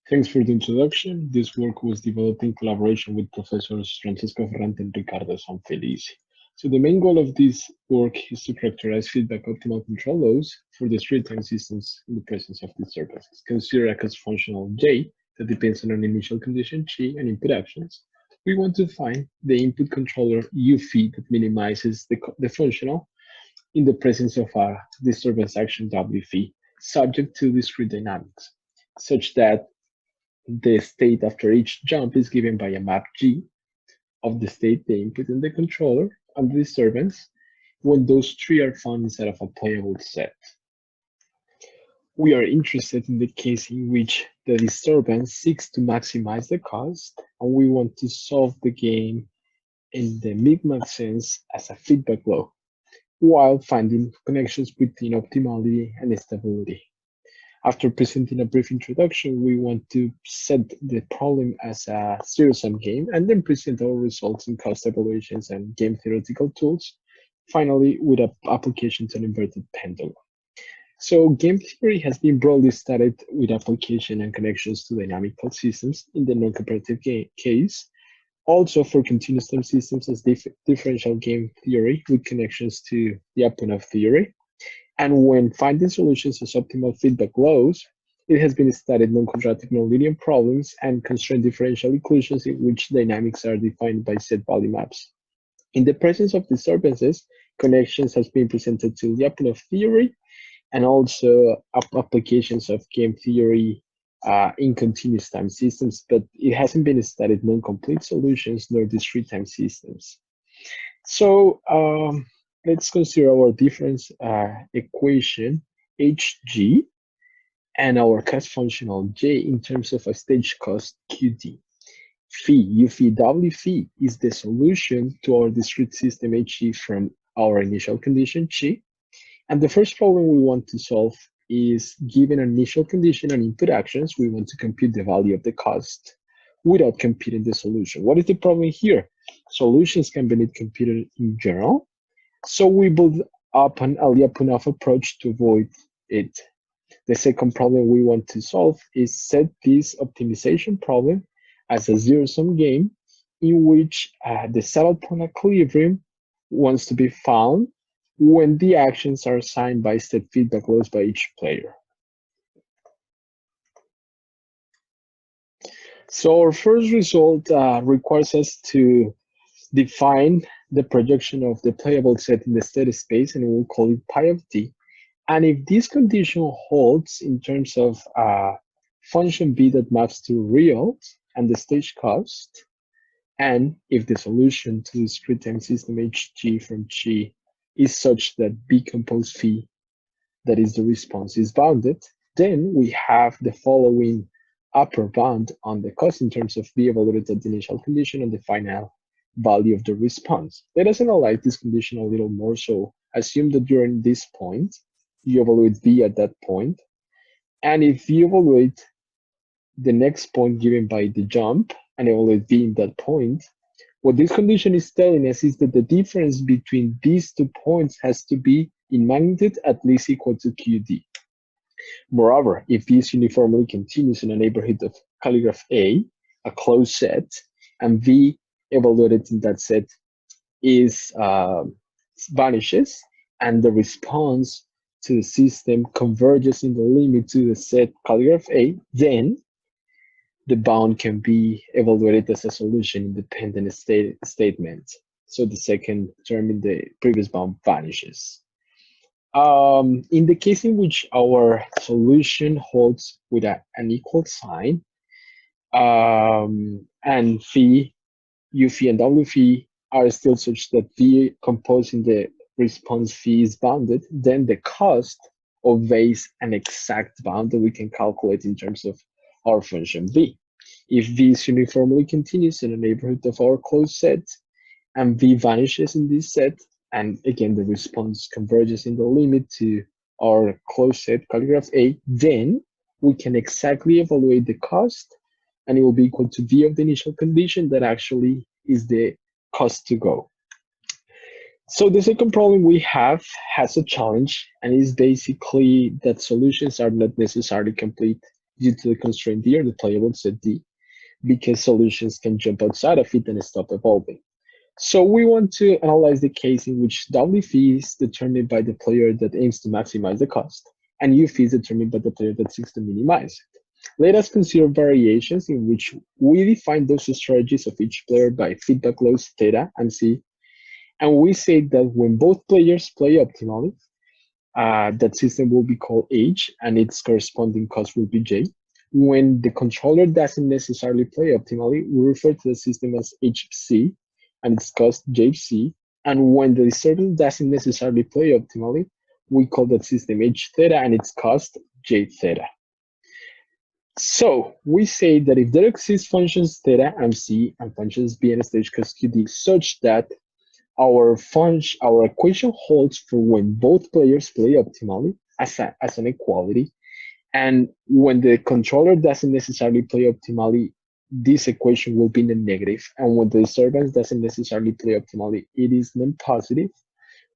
Thanks for the introduction. This work was developed in collaboration with Professors Francesco Ferrante and Ricardo Sanfelice. So the main goal of this work is to characterize feedback optimal control laws for discrete time systems in the presence of disturbances. Consider a cost functional J that depends on an initial condition Chi and input actions. We want to find the input controller U phi that minimizes the functional in the presence of a disturbance action W phi subject to discrete dynamics, such that the state after each jump is given by a map G of the state, the input, and the controller, and the disturbance when those three are found inside of a playable set. We are interested in the case in which the disturbance seeks to maximize the cost, and we want to solve the game in the mid-max sense as a feedback law, while finding connections between optimality and stability. After presenting a brief introduction, we want to set the problem as a zero-sum game and then present our results in cost evaluations and game theoretical tools, finally with an application to an inverted pendulum. So game theory has been broadly studied with application and connections to dynamical systems in the non-cooperative case, also for continuous time systems as differential game theory with connections to the Lyapunov theory. And when finding solutions as optimal feedback laws, it has been studied non-quadratic nonlinear problems and constrained differential equations in which dynamics are defined by set value maps. In the presence of disturbances, connections has been presented to Lyapunov theory and also applications of game theory in continuous time systems, but it hasn't been studied non-complete solutions nor discrete time systems. So let's consider our difference equation Hg and our cost functional J in terms of a stage cost Qd. Phi, U phi, W phi is the solution to our discrete system Hg from our initial condition Chi. And the first problem we want to solve is given an initial condition and input actions, we want to compute the value of the cost without computing the solution. What is the problem here? Solutions can be computed in general. So we build up an Lyapunov approach to avoid it. The second problem we want to solve is set this optimization problem as a zero-sum game in which the saddle point equilibrium wants to be found when the actions are assigned by step feedback laws by each player. So our first result requires us to define the projection of the playable set in the steady space, and we'll call it pi of t. And if this condition holds in terms of function b that maps to real and the stage cost, and if the solution to the discrete time system Hg from Chi is such that b compose phi, that is the response, is bounded, then we have the following upper bound on the cost in terms of b evaluated at the initial condition and the final value of the response. Let us analyze this condition a little more. So assume that during this point, you evaluate b at that point. And if you evaluate the next point given by the jump and evaluate b in that point, what this condition is telling us is that the difference between these 2 points has to be in magnitude at least equal to Qd. Moreover, if b is uniformly continuous in a neighborhood of calligraph A, a closed set, and v evaluated in that set is vanishes, and the response to the system converges in the limit to the set calligraph A, then the bound can be evaluated as a solution independent statement. So the second term in the previous bound vanishes. In the case in which our solution holds with an equal sign, and phi, U phi, and W phi are still such that v composing the response phi is bounded, then the cost obeys an exact bound that we can calculate in terms of our function v. If v is uniformly continuous in a neighborhood of our closed set, and v vanishes in this set, and again the response converges in the limit to our closed set calligraph A, then we can exactly evaluate the cost, and it will be equal to v of the initial condition that actually is the cost to go. So the second problem we have has a challenge, and is basically that solutions are not necessarily complete due to the constraint D or the playable set D, because solutions can jump outside of it and stop evolving. So we want to analyze the case in which WP is determined by the player that aims to maximize the cost, and UP is determined by the player that seeks to minimize it. Let us consider variations in which we define those strategies of each player by feedback loads theta and C, and we say that when both players play optimally, that system will be called H, and its corresponding cost will be J. When the controller doesn't necessarily play optimally, we refer to the system as HC, and its cost JC. And when the disturbance doesn't necessarily play optimally, we call that system H theta and its cost J theta. So we say that if there exist functions theta and C and functions B and stage cost QD such that our equation holds for when both players play optimally as an equality, and when the controller doesn't necessarily play optimally, this equation will be in the negative, and when the disturbance doesn't necessarily play optimally, it is non-positive.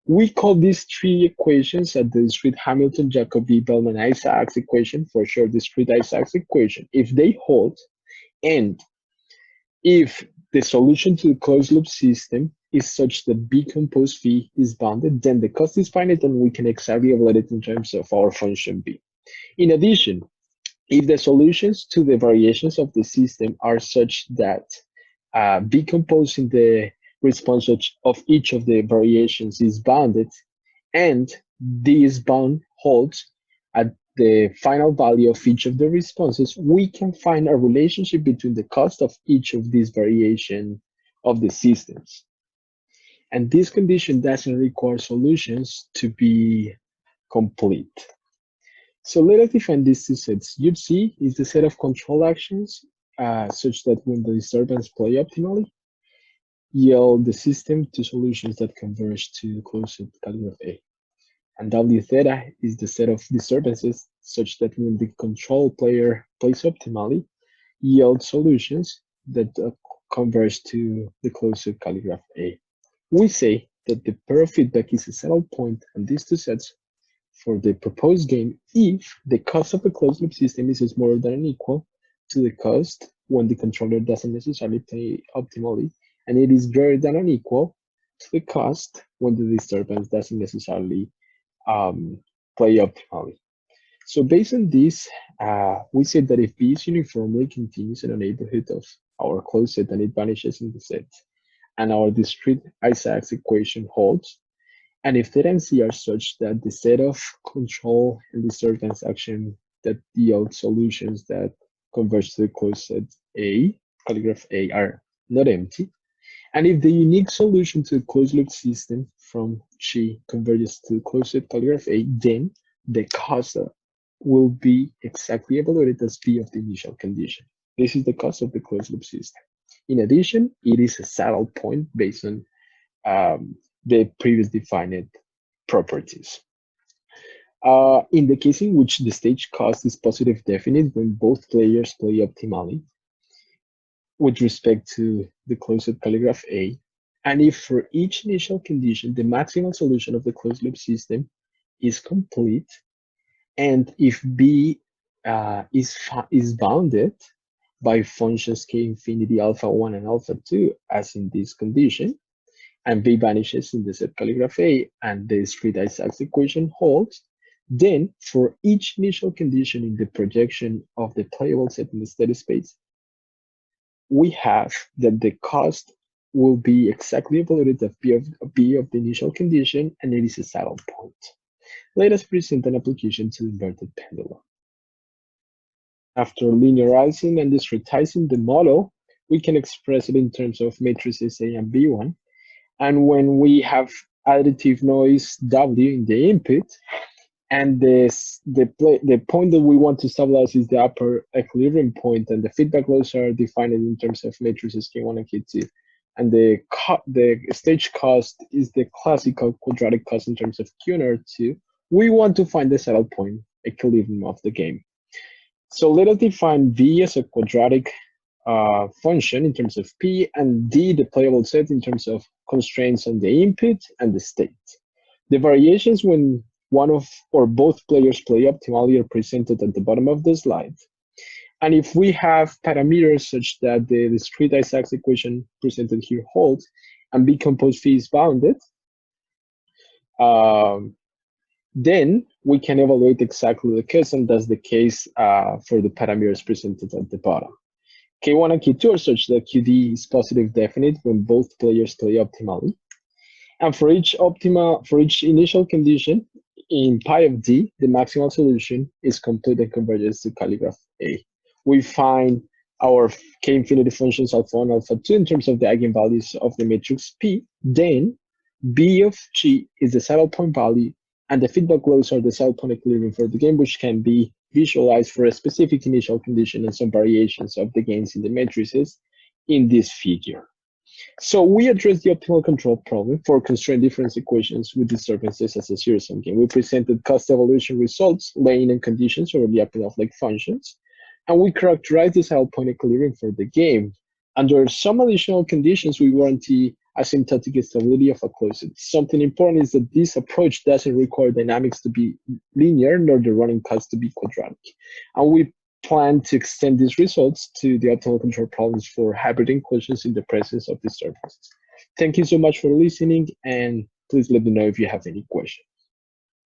We call these three equations the discrete Hamilton-Jacobi-Bellman-Isaacs equation, for sure discrete Isaacs equation, if they hold, and if the solution to the closed loop system is such that B composed phi is bounded, then the cost is finite and we can exactly evaluate it in terms of our function B. In addition, if the solutions to the variations of the system are such that B composing the response of each of the variations is bounded, and this bound holds at the final value of each of the responses, we can find a relationship between the cost of each of these variations of the systems. And this condition doesn't require solutions to be complete. So let us define these two sets. UC is the set of control actions such that when the disturbance play optimally, yield the system to solutions that converge to closed calligraph A. And W theta is the set of disturbances such that when the control player plays optimally, yield solutions that converge to the closed calligraph A. We say that the pair of feedback is a saddle point on these two sets for the proposed game if the cost of the closed loop system is smaller than or equal to the cost when the controller doesn't necessarily play optimally, and it is greater than or equal to the cost when the disturbance doesn't necessarily play optimally. So based on this, we said that if B is uniformly continuous in a neighborhood of our closed set and it vanishes in the set, and our discrete Isaacs equation holds, and if theta and C are such that the set of control and disturbance action that yield solutions that converge to the closed set A, calligraph A, are not empty, and if the unique solution to the closed loop system from G converges to the closed set calligraph A, then the cost will be exactly evaluated as P of the initial condition. This is the cost of the closed loop system. In addition, it is a saddle point based on the previous defined properties. In the case in which the stage cost is positive definite when both players play optimally with respect to the closed calligraph A, and if for each initial condition the maximal solution of the closed loop system is complete, and if B is bounded by functions k infinity alpha 1 and alpha 2 as in this condition, and B vanishes in the set calligraph A and the discrete Isaacs equation holds, then for each initial condition in the projection of the playable set in the steady space, we have that the cost will be exactly evaluated of B of the initial condition, and it is a saddle point. Let us present an application to the inverted pendulum. After linearizing and discretizing the model, we can express it in terms of matrices A and B1. And when we have additive noise W in the input, and the point that we want to stabilize is the upper equilibrium point, and the feedback loads are defined in terms of matrices K1 and K2. And the stage cost is the classical quadratic cost in terms of Q and R2. We want to find the saddle point equilibrium of the game. So let us define V as a quadratic function in terms of P, and D, the playable set, in terms of constraints on the input and the state. The variations when one of or both players play optimally are presented at the bottom of the slide. And if we have parameters such that the discrete Isaacs equation presented here holds and B composed phi is bounded, then we can evaluate exactly the case, and that's the case for the parameters presented at the bottom. K1 and K2 are such that QD is positive definite when both players play optimally. And for each initial condition in pi of D, the maximal solution is complete and converges to calligraph A. We find our K infinity functions alpha 1, alpha 2 in terms of the eigenvalues of the matrix P. Then B of G is the saddle point value, and the feedback loads are the saddle point equilibrium for the game, which can be visualized for a specific initial condition and some variations of the gains in the matrices in this figure. So we address the optimal control problem for constraint difference equations with disturbances as a zero-sum game. We presented cost evolution results, laying and conditions over the Lyapunov-like functions, and we characterize the saddle point equilibrium for the game. Under some additional conditions, we guarantee asymptotic stability of a closed. Something important is that this approach doesn't require dynamics to be linear, nor the running cost to be quadratic. And we plan to extend these results to the optimal control problems for hybrid equations in the presence of disturbances. Thank you so much for listening, and please let me know if you have any questions.